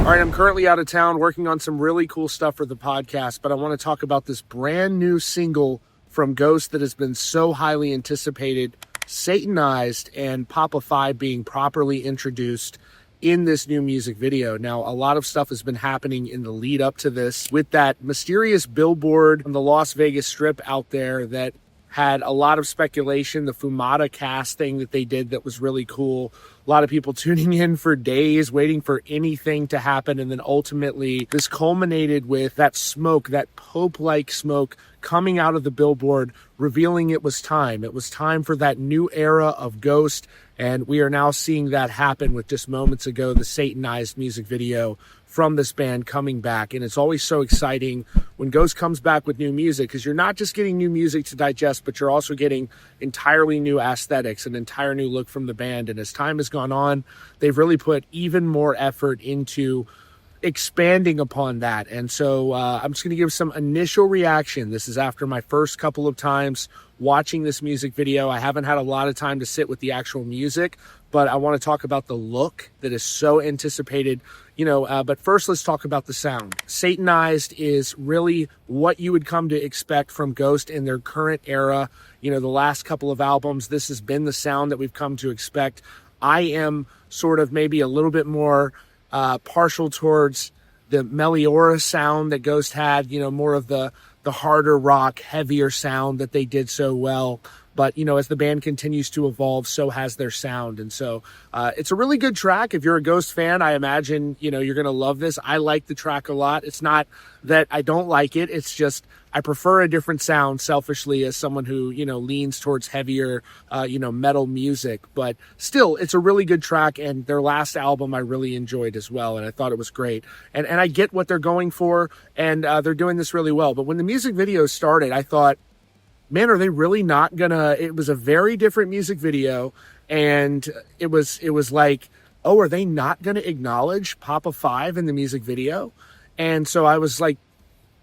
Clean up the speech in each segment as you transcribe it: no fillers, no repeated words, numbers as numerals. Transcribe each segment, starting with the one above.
All right, I'm currently out of town working on some really cool stuff for the podcast, but I want to talk about this brand new single from Ghost that has been so highly anticipated, Satanized, and Papa V being properly introduced in this new music video. Now, a lot of stuff has been happening in the lead up to this with that mysterious billboard on the Las Vegas Strip out there that had a lot of speculation, the Fumata cast thing that they did that was really cool. A lot of people tuning in for days, waiting for anything to happen. And then ultimately, this culminated with that smoke, that Pope-like smoke coming out of the billboard, revealing it was time. It was time for that new era of Ghost. And we are now seeing that happen with just moments ago, the Satanized music video from this band coming back. And it's always so exciting when Ghost comes back with new music, because you're not just getting new music to digest, but you're also getting entirely new aesthetics, an entire new look from the band. And as time has gone on, they've really put even more effort into expanding upon that. And so I'm just going to give some initial reaction. This is after my first couple of times watching this music video. I haven't had a lot of time to sit with the actual music, but I want to talk about the look that is so anticipated, but first let's talk about the sound. Satanized is really what you would come to expect from Ghost in their current era. The last couple of albums, this has been the sound that we've come to expect. I am sort of maybe a little bit more partial towards the Meliora sound that Ghost had, more of the harder rock, heavier sound that they did so well. But, as the band continues to evolve, so has their sound. And so it's a really good track. If you're a Ghost fan, I imagine, you're going to love this. I like the track a lot. It's not that I don't like it. It's just I prefer a different sound selfishly as someone who, leans towards heavier, metal music. But still, it's a really good track. And their last album I really enjoyed as well. And I thought it was great. And I get what they're going for. And they're doing this really well. But when the music video started, I thought, man, are they really not gonna? It was a very different music video, and it was like, oh, are they not gonna acknowledge Papa V in the music video? And so I was like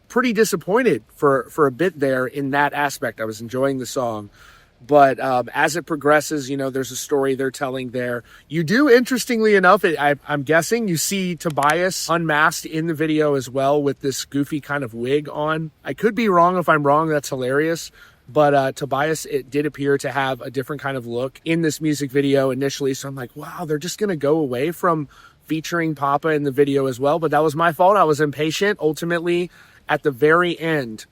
pretty disappointed for a bit there in that aspect. I was enjoying the song, but as it progresses, there's a story they're telling there. You do, interestingly enough, I'm guessing you see Tobias unmasked in the video as well with this goofy kind of wig on. I could be wrong. If I'm wrong, that's hilarious. But Tobias, it did appear to have a different kind of look in this music video initially. So I'm like, wow, they're just going to go away from featuring Papa in the video as well. But that was my fault. I was impatient. Ultimately, at the very end,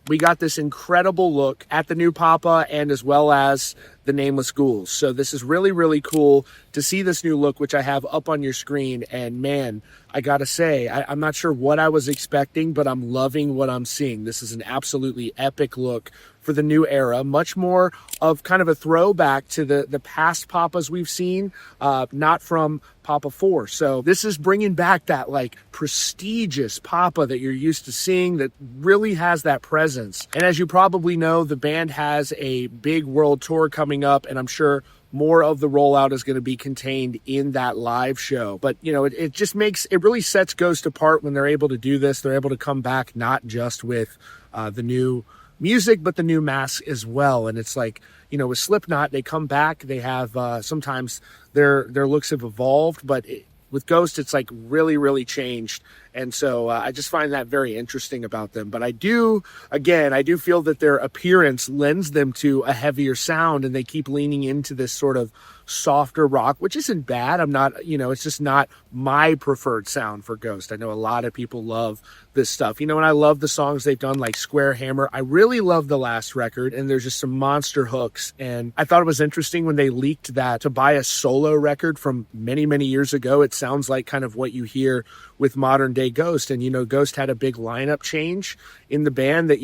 we got this incredible look at the new Papa and as well as the Nameless Ghouls. So this is really, really cool to see this new look, which I have up on your screen. And man, I gotta say, I'm not sure what I was expecting, but I'm loving what I'm seeing. This is an absolutely epic look for the new era, much more of kind of a throwback to the past Papas we've seen, not from Papa 4. So this is bringing back that like prestigious Papa that you're used to seeing that really has that presence. And as you probably know, the band has a big world tour coming up, and I'm sure more of the rollout is going to be contained in that live show. But, it just it really sets Ghost apart when they're able to do this. They're able to come back not just with the new music, but the new mask as well. And it's like, with Slipknot, they come back, they have sometimes their looks have evolved, but with Ghost, it's like really, really changed. And so I just find that very interesting about them. But I do feel that their appearance lends them to a heavier sound, and they keep leaning into this sort of softer rock, which isn't bad. I'm not, it's just not my preferred sound for Ghost. I know a lot of people love this stuff, and I love the songs they've done like Square Hammer. I really love the last record, and there's just some monster hooks. And I thought it was interesting when they leaked that Tobias solo record from many, many years ago. It sounds like kind of what you hear with modern day Ghost. And, Ghost had a big lineup change in the band that,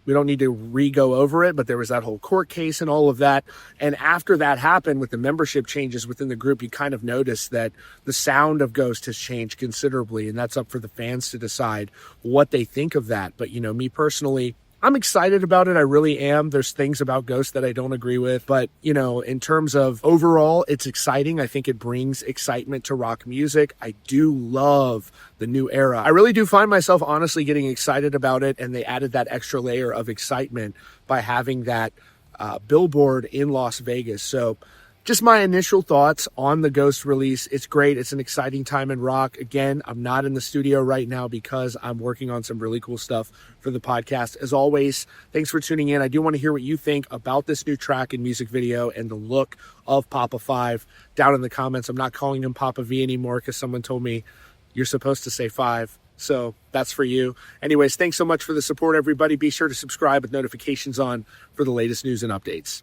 we don't need to re-go over it, but there was that whole court case and all of that. And after that happened with the membership changes within the group, you kind of notice that the sound of Ghost has changed considerably, and that's up for the fans to decide what they think of that. But, me personally, I'm excited about it. I really am. There's things about Ghost that I don't agree with, but in terms of overall, it's exciting. I think it brings excitement to rock music. I do love the new era. I really do find myself honestly getting excited about it, and they added that extra layer of excitement by having that billboard in Las Vegas. So just my initial thoughts on the Ghost release. It's great. It's an exciting time in rock. Again, I'm not in the studio right now because I'm working on some really cool stuff for the podcast. As always, thanks for tuning in. I do want to hear what you think about this new track and music video and the look of Papa V down in the comments. I'm not calling him Papa V anymore because someone told me you're supposed to say 5. So that's for you. Anyways, thanks so much for the support, everybody. Be sure to subscribe with notifications on for the latest news and updates.